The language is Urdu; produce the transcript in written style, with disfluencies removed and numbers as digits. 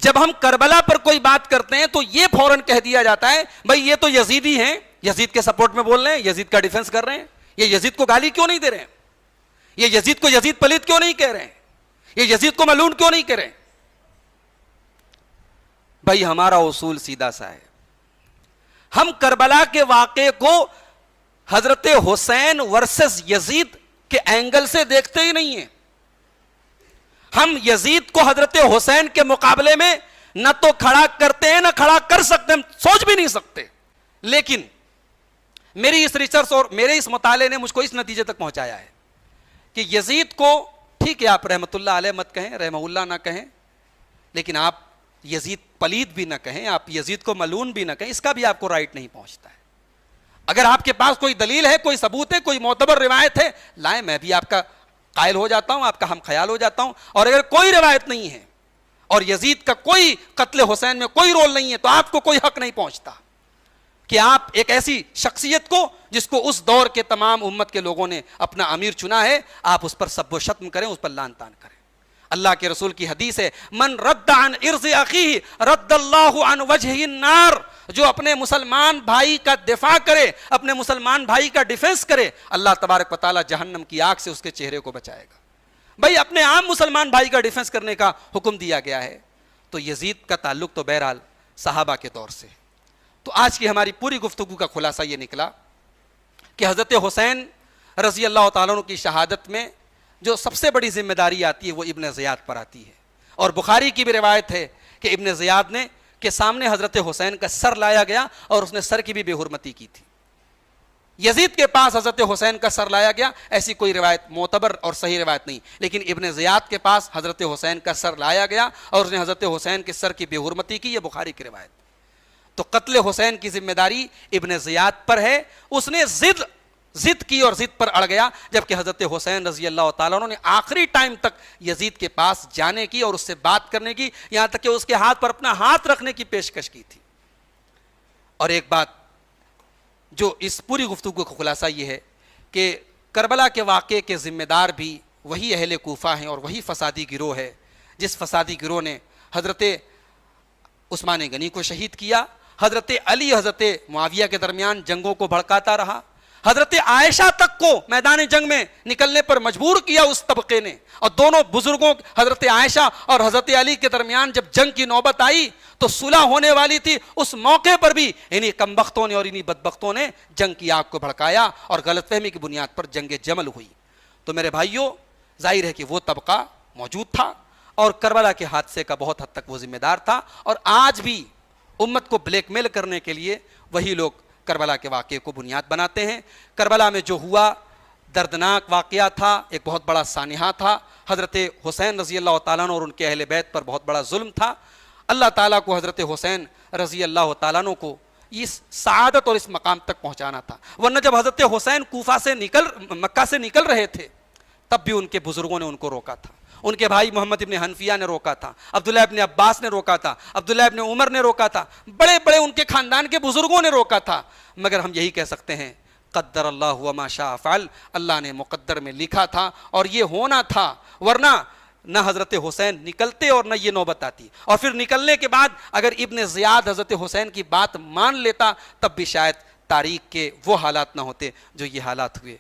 جب ہم کربلا پر کوئی بات کرتے ہیں تو یہ فوراً کہہ دیا جاتا ہے بھائی یہ تو یزیدی ہیں، یزید کے سپورٹ میں بول رہے ہیں، یزید کا ڈیفنس کر رہے ہیں، یہ یزید کو گالی کیوں نہیں دے رہے ہیں، یہ یزید کو یزید پلید کیوں نہیں کہہ رہے ہیں، یہ یزید کو ملعون کیوں نہیں کہہ رہے ہیں؟ بھائی ہمارا اصول سیدھا سا ہے، ہم کربلا کے واقعے کو حضرت حسین ورسز یزید کے اینگل سے دیکھتے ہی نہیں ہیں. ہم یزید کو حضرت حسین کے مقابلے میں نہ تو کھڑا کرتے ہیں نہ کھڑا کر سکتے، ہم سوچ بھی نہیں سکتے. لیکن میری اس ریسرچ اور میرے اس مطالعے نے مجھ کو اس نتیجے تک پہنچایا ہے کہ یزید کو ٹھیک ہے آپ رحمت اللہ علیہ مت کہیں، رحمہ اللہ نہ کہیں، لیکن آپ یزید پلید بھی نہ کہیں، آپ یزید کو ملعون بھی نہ کہیں، اس کا بھی آپ کو رائٹ نہیں پہنچتا ہے. اگر آپ کے پاس کوئی دلیل ہے، کوئی ثبوت ہے، کوئی معتبر روایت ہے لائیں، میں بھی آپ کا قائل ہو جاتا ہوں، آپ کا ہم خیال ہو جاتا ہوں. اور اگر کوئی روایت نہیں ہے اور یزید کا کوئی قتل حسین میں کوئی رول نہیں ہے تو آپ کو کوئی حق نہیں پہنچتا کہ آپ ایک ایسی شخصیت کو جس کو اس دور کے تمام امت کے لوگوں نے اپنا امیر چنا ہے، آپ اس پر سب و شتم کریں، اس پر لعن طعن کریں. اللہ کے رسول کی حدیث ہے من رد عن عرض اخیہ رد اللہ عن وجہ النار، جو اپنے مسلمان بھائی کا دفاع کرے، اپنے مسلمان بھائی کا ڈیفنس کرے، اللہ تبارک و تعالی جہنم کی آگ سے اس کے چہرے کو بچائے گا. بھائی اپنے عام مسلمان بھائی کا ڈیفنس کرنے کا حکم دیا گیا ہے. تو یزید کا تعلق تو بہرحال صحابہ کے دور سے. تو آج کی ہماری پوری گفتگو کا خلاصہ یہ نکلا کہ حضرت حسین رضی اللہ تعالیٰ عنہ کی شہادت میں جو سب سے بڑی ذمہ داری آتی ہے وہ ابن زیاد پر آتی ہے. اور بخاری کی بھی روایت ہے کہ ابن زیاد نے کے سامنے حضرت حسین کا سر لایا گیا اور اس نے سر کی بھی بے حرمتی کی تھی. یزید کے پاس حضرت حسین کا سر لایا گیا، ایسی کوئی روایت معتبر اور صحیح روایت نہیں، لیکن ابن زیاد کے پاس حضرت حسین کا سر لایا گیا اور اس نے حضرت حسین کے سر کی بے حرمتی کی، یہ بخاری کی روایت. تو قتل حسین کی ذمہ داری ابن زیاد پر ہے. اس نے ضد کی اور ضد پر اڑ گیا، جبکہ حضرت حسین رضی اللہ تعالیٰ عنہ نے آخری ٹائم تک یزید کے پاس جانے کی اور اس سے بات کرنے کی، یہاں تک کہ اس کے ہاتھ پر اپنا ہاتھ رکھنے کی پیشکش کی تھی. اور ایک بات جو اس پوری گفتگو کا خلاصہ یہ ہے کہ کربلا کے واقعے کے ذمہ دار بھی وہی اہل کوفہ ہیں اور وہی فسادی گروہ ہے جس فسادی گروہ نے حضرت عثمان غنی کو شہید کیا، حضرت علی حضرت معاویہ کے درمیان جنگوں کو بھڑکاتا رہا، حضرت عائشہ تک کو میدان جنگ میں نکلنے پر مجبور کیا اس طبقے نے. اور دونوں بزرگوں حضرت عائشہ اور حضرت علی کے درمیان جب جنگ کی نوبت آئی تو صلح ہونے والی تھی، اس موقع پر بھی انہی کمبختوں نے اور انہی بدبختوں نے جنگ کی آگ کو بھڑکایا اور غلط فہمی کی بنیاد پر جنگ جمل ہوئی. تو میرے بھائیوں، ظاہر ہے کہ وہ طبقہ موجود تھا اور کربلا کے حادثے کا بہت حد تک وہ ذمہ دار تھا. اور آج بھی امت کو بلیک میل کرنے کے لیے وہی لوگ کربلا کے واقعے کو بنیاد بناتے ہیں. کربلا میں جو ہوا دردناک واقعہ تھا، ایک بہت بڑا سانحہ تھا. حضرت حسین رضی اللہ تعالیٰ عنہ اور ان کے اہل بیت پر بہت بڑا ظلم تھا. اللہ تعالیٰ کو حضرت حسین رضی اللہ تعالیٰ عنہ کو اس سعادت اور اس مقام تک پہنچانا تھا. ورنہ جب حضرت حسین کوفہ سے مکہ سے نکل رہے تھے تب بھی ان کے بزرگوں نے ان کو روکا تھا. ان کے بھائی محمد ابن حنفیہ نے روکا تھا، عبداللہ ابن عباس نے روکا تھا، عبداللہ ابن عمر نے روکا تھا، بڑے بڑے ان کے خاندان کے بزرگوں نے روکا تھا. مگر ہم یہی کہہ سکتے ہیں قدر اللہ وما شاء فعل، اللہ نے مقدر میں لکھا تھا اور یہ ہونا تھا. ورنہ نہ حضرت حسین نکلتے اور نہ یہ نوبت آتی. اور پھر نکلنے کے بعد اگر ابن زیاد حضرت حسین کی بات مان لیتا تب بھی شاید تاریخ کے وہ حالات نہ ہوتے جو یہ حالات ہوئے.